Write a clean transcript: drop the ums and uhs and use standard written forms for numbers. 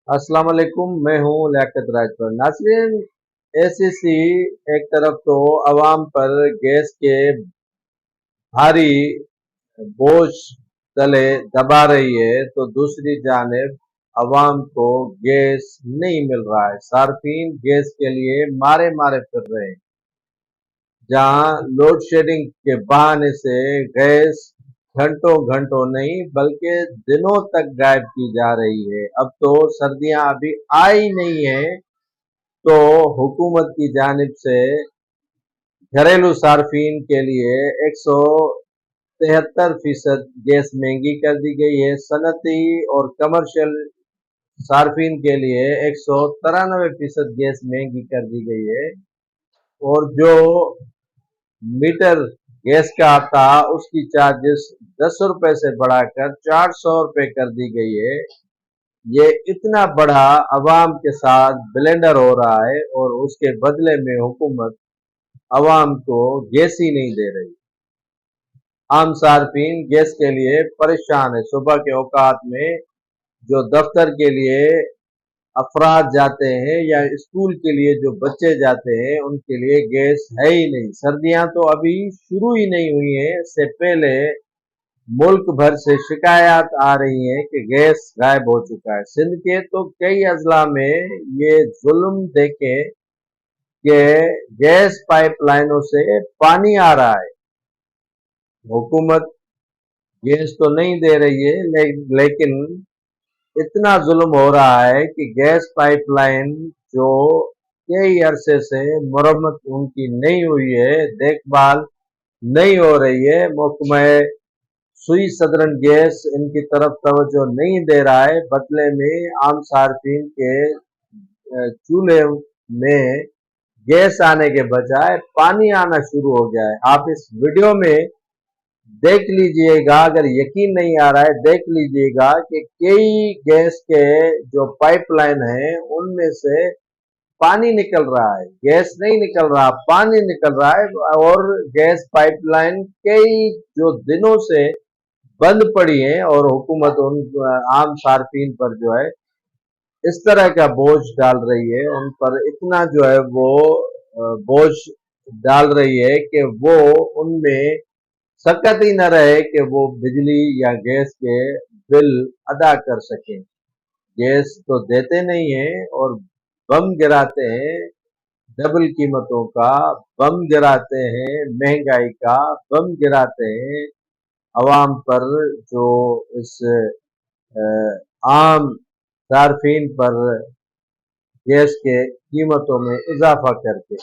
अस्सलाम वालेकुम। मैं हूँ लियाकत राजपूत। नाज़रीन, एसीसी एक तरफ तो अवाम पर गैस के भारी बोझ तले दबा रही है, तो दूसरी जानिब अवाम को गैस नहीं मिल रहा है। सार्फिन गैस के लिए मारे मारे फिर रहे हैं। जहां लोड शेडिंग के बहाने से गैस घंटों घंटों नहीं बल्कि दिनों तक गायब की जा रही है। अब तो सर्दियां अभी आई नहीं है, तो हुकूमत की जानिब से घरेलू सार्फिन के लिए 173% गैस महंगी कर दी गई है। सनती और कमर्शियल सार्फिन के लिए 193% गैस महंगी कर दी गई है। और जो मीटर गैस का आता उसकी चार्जेस 10 रुपए से बढ़ाकर 400 रुपए कर दी गई है। ये इतना बड़ा अवाम के साथ ब्लेंडर हो रहा है और उसके बदले में हुकूमत अवाम को गैस ही नहीं दे रही। आम सार्फिन गैस के लिए परेशान है। सुबह के औकात में जो दफ्तर के लिए अफराद जाते हैं या स्कूल के लिए जो बच्चे जाते हैं उनके लिए गैस है ही नहीं। सर्दियां तो अभी शुरू ही नहीं हुई है, इससे पहले मुल्क भर से शिकायत आ रही है कि गैस गायब हो चुका है। सिंध के तो कई अजला में ये जुल्म देखे कि गैस पाइपलाइनों से पानी आ रहा है। हुकूमत गैस तो नहीं दे रही है, लेकिन इतना जुल्म हो रहा है कि गैस पाइपलाइन जो कई अरसे से मरम्मत उनकी नहीं हुई है, देखभाल नहीं हो रही है, महकमा सुई सदरन गैस इनकी तरफ तवज्जो नहीं दे रहा है। बदले में आम सार्फिन के चूल्हे में गैस आने के बजाय पानी आना शुरू हो गया है। आप इस वीडियो में देख लीजिएगा, अगर यकीन नहीं आ रहा है देख लीजिएगा कि कई गैस के जो पाइपलाइन है उनमें से पानी निकल रहा है, गैस नहीं निकल रहा, पानी निकल रहा है। और गैस पाइपलाइन कई जो दिनों से बंद पड़ी है और हुकूमत उन आम सार्फिन पर जो है इस तरह का बोझ डाल रही है, उन पर इतना जो है वो बोझ डाल रही है कि वो उनमें सकत ही न रहे कि वो बिजली या गैस के बिल अदा कर सकें। गैस तो देते नहीं है और बम गिराते हैं, डबल कीमतों का बम गिराते हैं, महंगाई का बम गिराते हैं अवाम पर, जो इस आम सार्फिन पर गैस के कीमतों में इजाफा करके।